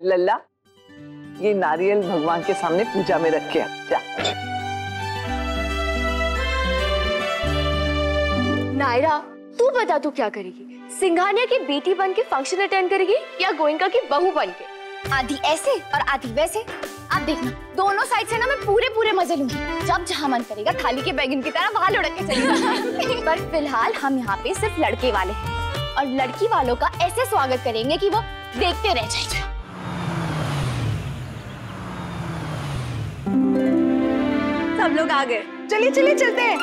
लल्ला, ये नारियल भगवान के सामने पूजा में रखे। जा। नायरा, तू बता तू क्या करेगी? सिंघानिया की बेटी बन के फंक्शन अटेंड करेगी या गोयनका की बहू बन के? आधी ऐसे और आधी वैसे। आप देखना, दोनों साइड से ना मैं पूरे मजे लूंगी। जब जहाँ मन करेगा थाली के बैगन की तरह वहां लुढ़क के चलेंगे। पर फिलहाल हम यहाँ पे सिर्फ लड़के वाले हैं और लड़की वालों का ऐसे स्वागत करेंगे कि वो देखते रह जाएंगे। सब लोग आ गए, चलिए चलिए चलते हैं।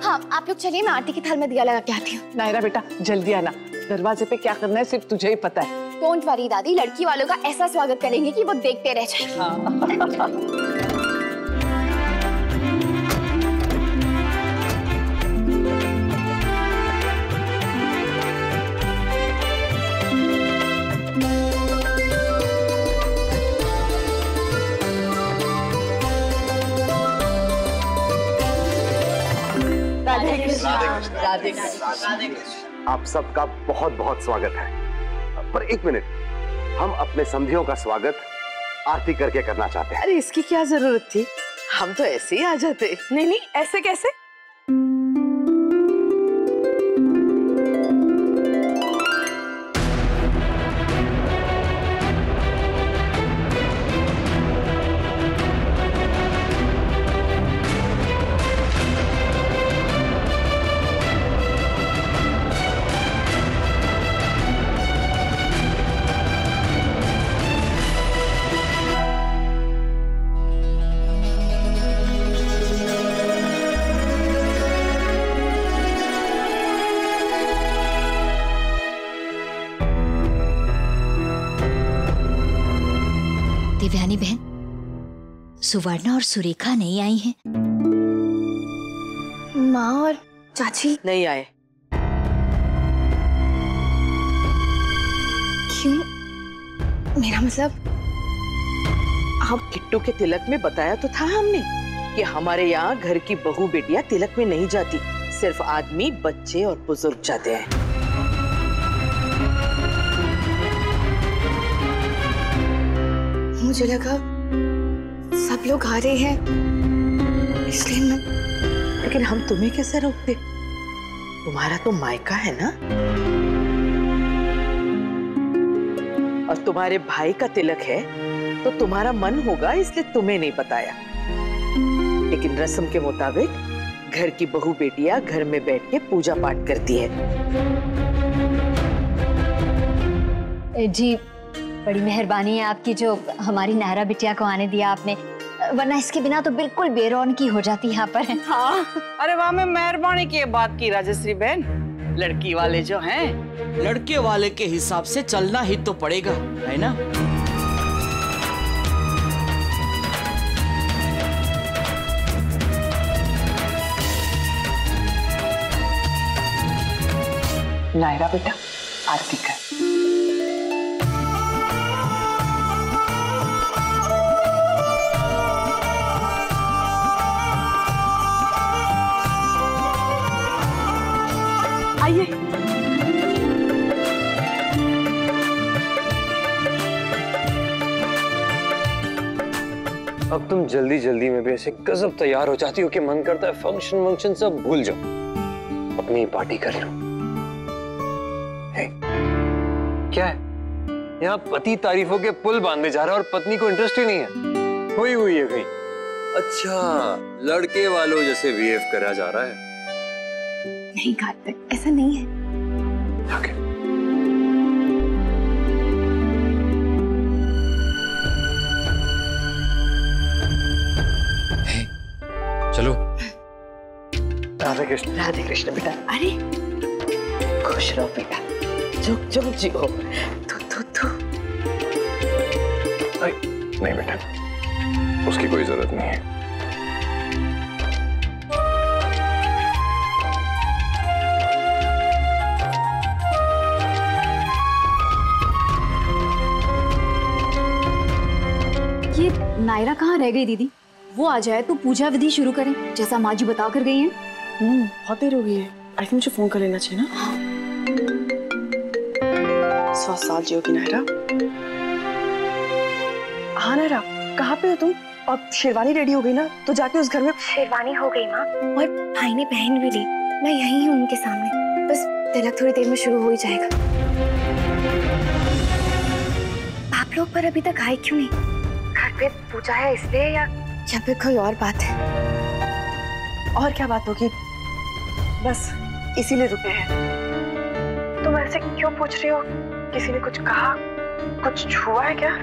हाँ, आप लोग चलिए, मैं आरती की थाल में दिया लगा के आती हूँ। नायरा बेटा जल्दी आना, दरवाजे पे क्या करना है सिर्फ तुझे ही पता है। डोंट वरी दादी, लड़की वालों का ऐसा स्वागत करेंगे कि वो देखते रह जाएंगे। राधे कृष्ण। राधे कृष्ण। आप सबका बहुत बहुत स्वागत है। पर एक मिनट, हम अपने समधियों का स्वागत आरती करके करना चाहते हैं। अरे इसकी क्या जरूरत थी, हम तो ऐसे ही आ जाते। नहीं नहीं, ऐसे कैसे? दिव्यानी बहन, सुवर्णा और सुरेखा नहीं आई हैं। माँ और चाची नहीं आए। क्यों? मेरा मतलब आप किट्टू के तिलक में बताया तो था हमने कि हमारे यहाँ घर की बहू बेटियां तिलक में नहीं जाती, सिर्फ आदमी, बच्चे और बुजुर्ग जाते हैं। मुझे लगा सब लोग आ रहे हैं इसलिए मैं। लेकिन हम तुम्हें कैसे रोकते? तुम्हारा तो मायका है ना, और तुम्हारे भाई का तिलक है तो तुम्हारा मन होगा, इसलिए तुम्हें नहीं बताया। लेकिन रस्म के मुताबिक घर की बहू बेटियां घर में बैठ के पूजा पाठ करती है। जी बड़ी मेहरबानी है आपकी जो हमारी नायरा बिटिया को आने दिया आपने, वरना इसके बिना तो बिल्कुल बेरौनकी हो जाती यहाँ पर। हाँ, अरे वाह, मैं मेहरबानी की बात की राजश्री बहन। लड़की वाले जो हैं, लड़के वाले के हिसाब से चलना ही तो पड़ेगा, है ना? नायरा बेटा आरती कर। आइए। अब तुम जल्दी जल्दी में भी ऐसे गजब तैयार हो जाती हो कि मन करता है फंक्शन सब भूल जाओ, अपनी पार्टी कर लो। क्या है यहाँ पति तारीफों के पुल बांधने जा रहा है और पत्नी को इंटरेस्ट ही नहीं है, खोई हुई है कहीं। अच्छा, लड़के वालों जैसे बिहेव करा जा रहा है। नहीं कार्तिक, ऐसा नहीं है। okay. hey, चलो। राधे कृष्ण। राधे कृष्ण बेटा। अरे खुश रहो बेटा, झुक झुक जियो। तू नहीं बेटा, उसकी कोई जरूरत नहीं है। ये नायरा कहाँ रह गई दीदी? वो आ जाए तो पूजा विधि शुरू करें जैसा माँ जी बता कर गई हैं। बहुत देर हो गई है। आई थिंक मुझे फोन कर लेना चाहिए ना। 100 साल जियोगी नायरा। हाँ नायरा, कहाँ पे हो तुम? अब शेरवानी रेडी हो गई ना, तो जाके उस घर में। शेरवानी हो गई माँ, और भाई ने पहन भी ली। मैं यहीं हूँ उनके सामने, बस तिलक थोड़ी देर में शुरू हो ही जाएगा। आप लोग पर अभी तक आए क्यों नहीं? घर पे पूजा है इसलिए या फिर कोई और बात है? और क्या बात होगी, बस इसीलिए रुके हैं। तुम ऐसे क्यों पूछ रही हो? किसी ने कुछ कहा, कुछ हुआ है क्या?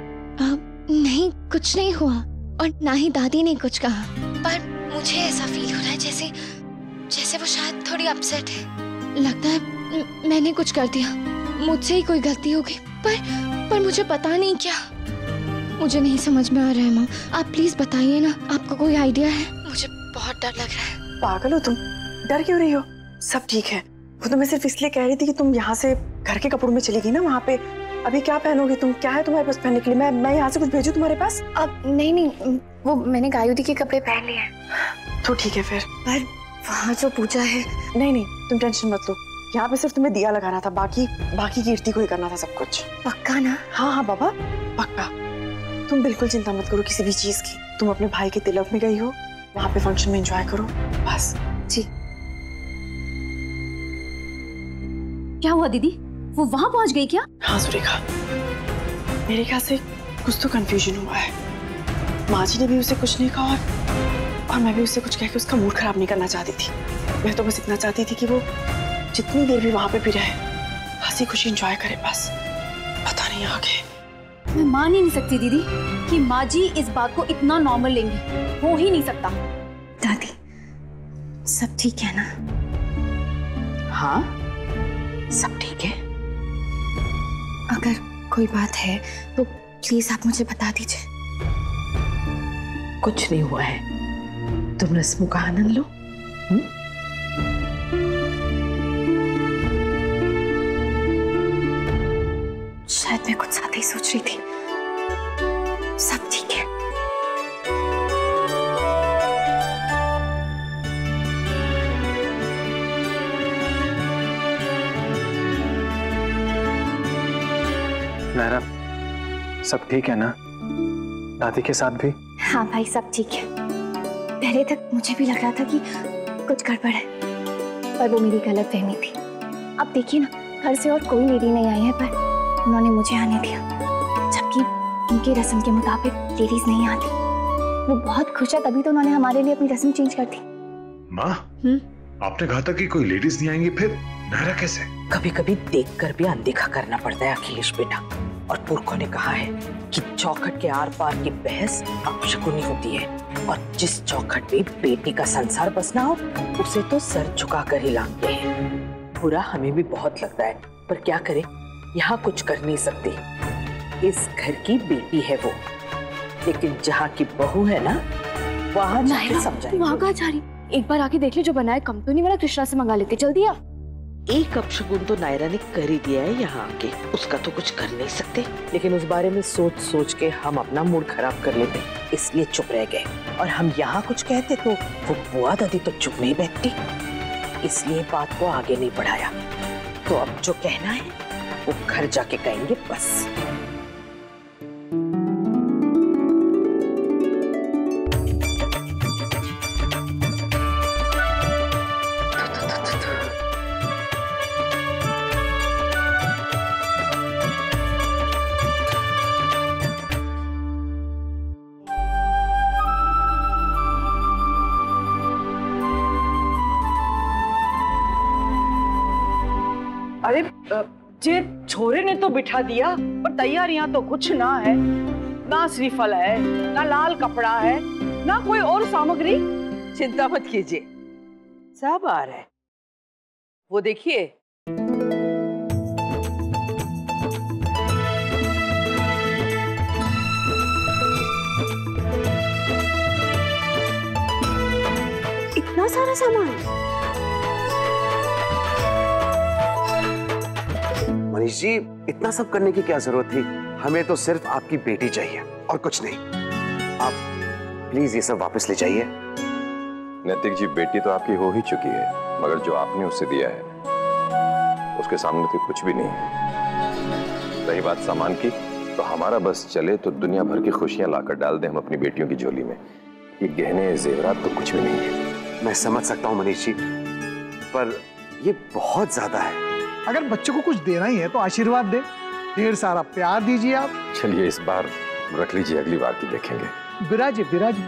नहीं, कुछ नहीं हुआ, और ना ही दादी ने कुछ कहा, पर मुझे ऐसा फील हो रहा है जैसे वो शायद थोड़ी अपसेट है। लगता है मैंने कुछ कर दिया, मुझसे ही कोई गलती हो गई, पर मुझे पता नहीं क्या। मुझे नहीं समझ में आ रहा है माँ, आप प्लीज बताइए ना, आपको कोई आइडिया है? मुझे बहुत डर लग रहा है। पागल हो तुम, डर क्यों रही हो? सब ठीक है। वो तो मैं सिर्फ इसलिए कह रही थी कि तुम यहाँ से घर के कपड़ों में चली गई ना, वहाँ पे अभी क्या पहनोगी तुम? क्या है तुम्हारे पास पहनने के लिए? मैं यहाँ से कुछ भेजूं तुम्हारे पास? अब नहीं, वो मैंने गायुदी के कपड़े पहन लिए हैं। तो ठीक है फिर। पर वहाँ जो पूजा है। नहीं, तुम टेंशन मत लो, यहाँ पे सिर्फ तुम्हें दिया लगाना था, बाकी कीर्ति को ही करना था सब कुछ। पक्का ना? हाँ बाबा, पक्का। तुम बिल्कुल चिंता मत करो किसी भी चीज की। तुम अपने भाई के तिलक में गई हो, वहाँ पे फंक्शन में एंजॉय करो बस। जी। क्या हुआ दीदी, वो वहाँ पहुँच गई क्या? हाँ सुरेखा, मेरे ख्याल से कुछ तो कंफ्यूजन हुआ है। माँ जी ने भी उसे कुछ नहीं कहा, और मैं भी उससे कुछ कह के उसका मूड खराब नहीं करना चाहती थी। मैं तो बस इतना चाहती थी कि वो जितनी देर भी वहाँ पे भी रहे, हंसी खुशी एंजॉय करे बस। पता नहीं आगे। मैं मान ही नहीं सकती दीदी कि माँ जी इस बात को इतना नॉर्मल लेंगी, हो ही नहीं सकता। दादी, सब ठीक है ना? हाँ, सब ठीक है। अगर कोई बात है तो प्लीज आप मुझे बता दीजिए। कुछ नहीं हुआ है, तुम रस्मों का आनंद लो। शायद मैं कुछ ज्यादा ही सोच रही थी। सब ठीक है। नायरा, सब ठीक है ना? दादी के साथ भी? हाँ भाई, सब ठीक है। पहले तक मुझे भी लग रहा था कि कुछ गड़बड़ है, पर वो मेरी गलतफहमी थी। अब देखिए ना, घर से और कोई लेडी नहीं आई है, पर उन्होंने मुझे आने दिया, जबकि उनकी रस्म के मुताबिक लेडीज नहीं आती। वो बहुत खुश है, तभी तो उन्होंने हमारे लिए अपनी रस्म चेंज कर दी। माँ, आपने कहा था कि कोई लेडीज नहीं आएंगी, फिर नायरा कैसे? कभी कभी देखकर भी अनदेखा करना पड़ता है अखिलेश बेटा। और पुरखों ने कहा है कि चौखट के आर पार की बहस अपशकुनी होती है, और जिस चौखट पे बेटी का संसार बसना हो, उसे तो सर झुका कर ही लांघते हैं। बुरा हमें भी बहुत लगता है, पर क्या करें, यहाँ कुछ कर नहीं सकते। इस घर की बेटी है वो, लेकिन जहाँ की बहू है ना, वहाँ जाके समझाएंगे। वहाँ कहाँ जा रही? एक बार आके देख ले, जो बनाए कम तो नहीं बना, कृष्णा से मंगा लेते। जल्दी आ। एक अपशगुन तो नायरा ने कर ही दिया है यहाँ आके, उसका तो कुछ कर नहीं सकते, लेकिन उस बारे में सोच सोच के हम अपना मूड खराब कर लेते, इसलिए चुप रह गए। और हम यहाँ कुछ कहते तो वो बुआ दादी तो चुप नहीं बैठती, इसलिए बात को आगे नहीं बढ़ाया। तो अब जो कहना है वो घर जाके कहेंगे बस। अरे जे छोरे ने तो बिठा दिया, पर तैयारियां तो कुछ ना है। ना श्रीफल है, ना लाल कपड़ा है, ना कोई और सामग्री। चिंता मत कीजिए, सब आ रहा है। वो देखिए, इतना सारा सामान। मनीष जी, इतना सब करने की क्या जरूरत थी? हमें तो सिर्फ आपकी बेटी चाहिए और कुछ नहीं। आप प्लीज ये सब वापस ले जाइए। नैतिक जी, बेटी तो आपकी हो ही चुकी है, मगर जो आपने उससे दिया है उसके सामने तो कुछ भी नहीं है। रही बात सामान की, तो हमारा बस चले तो दुनिया भर की खुशियां लाकर डाल दें हम अपनी बेटियों की झोली में। ये गहने जेवरात तो कुछ भी नहीं है। मैं समझ सकता हूँ मनीष जी, पर ये बहुत ज्यादा है। अगर बच्चों को कुछ देना ही है तो आशीर्वाद दे, ढेर सारा प्यार दीजिए आप। चलिए इस बार रख लीजिए, अगली बार की देखेंगे। बिराजे बिराजे।